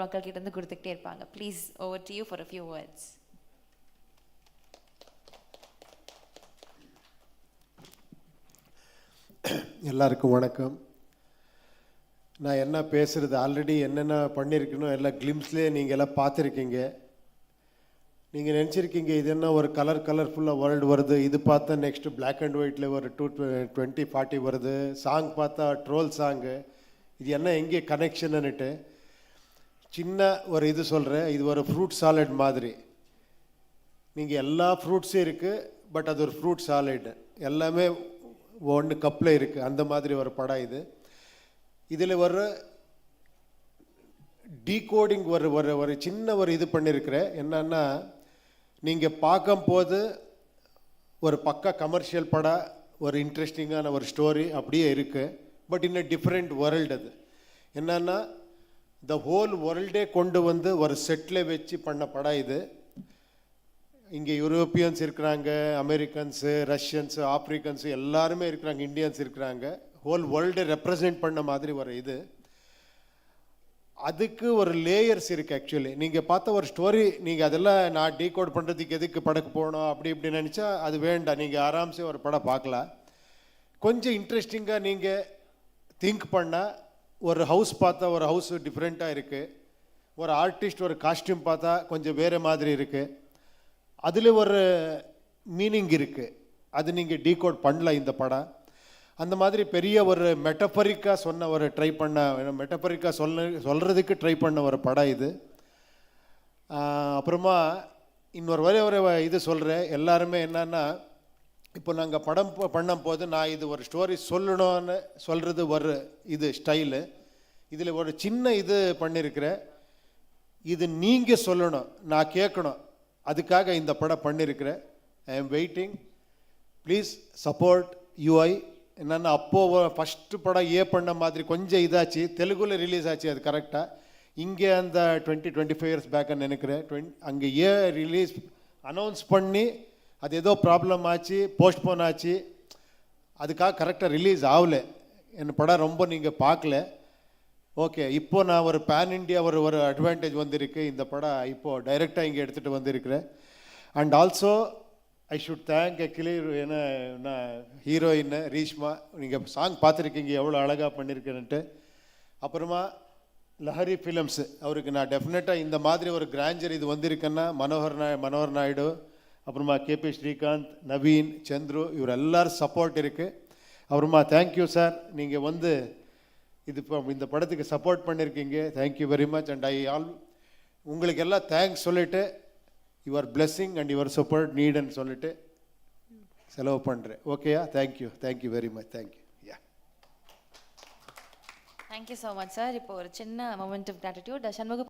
மக்கள் கிட்ட இருந்து கொடுத்துக்கிட்டே இருப்பாங்க. Please over to you for a few words. எல்லாருக்கும் வணக்கம். நான் என்ன பேசுகிறது ஆல்ரெடி என்னென்ன பண்ணியிருக்கணும் எல்லாம் கிளிம்ஸ்லேயே நீங்கள் எல்லாம் பார்த்துருக்கீங்க. நீங்கள் நினச்சிருக்கீங்க இது என்ன ஒரு கலர்ஃபுல்லாக வேர்ல்டு வருது, இது பார்த்தா நெக்ஸ்ட்டு பிளாக் அண்ட் ஒயிட்டில் ஒரு 2040 வருது, சாங் பார்த்தா ட்ரோல் சாங்கு, இது என்ன எங்கே கனெக்ஷன்னுட்டு சின்ன ஒரு இது சொல்கிறேன். இது ஒரு ஃப்ரூட் சாலட் மாதிரி. நீங்கள் எல்லா ஃப்ரூட்ஸும் இருக்குது, பட் அது ஒரு ஃப்ரூட் சாலட், எல்லாமே ஒன்று கப்பில் இருக்குது. அந்த மாதிரி ஒரு படம் இது. இதில் ஒரு டீகோடிங் ஒரு சின்ன ஒரு இது பண்ணியிருக்கிறேன். என்னன்னா, நீங்கள் பார்க்கும்போது ஒரு பக்கா கமர்ஷியல் படம், ஒரு இன்ட்ரெஸ்டிங்கான ஒரு ஸ்டோரி அப்படியே இருக்குது. But in a different world. அது என்னன்னா, த ஹோல் வேர்ல்டே கொண்டு வந்து ஒரு செட்டில் வச்சு பண்ண படம் இது. இங்கே யூரோப்பியன்ஸ் இருக்கிறாங்க, அமெரிக்கன்ஸு, ரஷ்யன்ஸு, ஆப்ரிக்கன்ஸு எல்லாருமே இருக்கிறாங்க, இந்தியன்ஸ் இருக்கிறாங்க. ஹோல் வேர்ல்டை ரெப்ரசன்ட் பண்ண மாதிரி ஒரு இது. அதுக்கு ஒரு லேயர்ஸ் இருக்குது. ஆக்சுவலி நீங்கள் பார்த்த ஒரு ஸ்டோரி, நீங்கள் அதெல்லாம் நான் டீகோட் பண்ணுறதுக்கு எதுக்கு படக்கு போகணும் அப்படி இப்படி நினச்சா அது வேண்டாம். நீங்கள் ஆராம்சே ஒரு படம் பார்க்கலாம். கொஞ்சம் இன்ட்ரெஸ்டிங்காக நீங்கள் திங்க் பண்ணால், ஒரு ஹவுஸ் பார்த்தா ஒரு ஹவுஸ் டிஃப்ரெண்ட்டாக இருக்குது, ஒரு ஆர்டிஸ்ட் ஒரு காஸ்டியூம் பார்த்தா கொஞ்சம் வேறு மாதிரி இருக்குது, அதில் ஒரு மீனிங் இருக்குது. அது நீங்கள் டீகோட் பண்ணல இந்த படம். அந்த மாதிரி பெரிய ஒரு மெட்டஃபரிக்காக சொன்ன ஒரு மெட்டஃபரிக்காக சொல்கிறதுக்கு ட்ரை பண்ண ஒரு படம் இது. அப்புறமா இன்னொரு ஒரு இது சொல்கிறேன். எல்லாருமே என்னன்னா, இப்போ நாங்கள் படம் பண்ணும் போது நான் இது ஒரு ஸ்டோரி சொல்லணும்னு சொல்கிறது ஒரு இது ஸ்டைலு. இதில் ஒரு சின்ன இது பண்ணியிருக்கிறேன். இது நீங்கள் சொல்லணும், நான் கேட்கணும். அதுக்காக இந்த படம் பண்ணியிருக்கிறேன். I am waiting. Please support UI. என்னென்னா, அப்போது ஃபஸ்ட்டு படம் பண்ண மாதிரி கொஞ்சம் இதாச்சு, தெலுங்குல ரிலீஸ் ஆச்சு. அது கரெக்டாக இங்கே அந்த 20-25 இயர்ஸ் பேக்குன்னு நினைக்கிறேன். அங்கே ரிலீஸ் அனௌன்ஸ் பண்ணி அது ஏதோ ப்ராப்ளம் ஆச்சு, போஸ்ட்போன் ஆச்சு. அதுக்காக கரெக்டாக ரிலீஸ் ஆகலை. என் படம் ரொம்ப நீங்கள் பார்க்கல. ஓகே, இப்போ நான் ஒரு பேன் இண்டியா ஒரு அட்வான்டேஜ் வந்திருக்கு. இந்த படம் இப்போது டைரெக்டாக இங்கே எடுத்துகிட்டு வந்திருக்கிறேன். And also I should thank actually நான் ஹீரோயின் ரீஷ்மா. நீங்கள் சாங் பார்த்துருக்கீங்க எவ்வளோ அழகாக பண்ணியிருக்கேன்ட்டு. அப்புறமா லஹரி ஃபிலிம்ஸு, அவருக்கு நான் டெஃபினட்டாக இந்த மாதிரி ஒரு கிராஞ்சர் இது வந்திருக்கேன்னா மனோகர் நாயுடு, அப்புறமா கேபி ஸ்ரீகாந்த், நவீன், சந்துரு, இவர் எல்லோரும் சப்போர்ட் இருக்குது. அப்புறமா தேங்க்யூ சார், நீங்கள் வந்து இது இப்போ இந்த படத்துக்கு சப்போர்ட் பண்ணியிருக்கீங்க. Thank you very much. அண்ட் உங்களுக்கு எல்லாம் தேங்க்ஸ் சொல்லிவிட்டு your blessing and your support நீடுன்னு சொல்லிட்டு செலவு பண்ணுறேன். ஓகேயா? Thank you very much. Thank you. Thank you so much sir. இப்போ ஒரு சின்ன மொமெண்ட் ஆஃப் கிராட்டிடியூட். சண்முக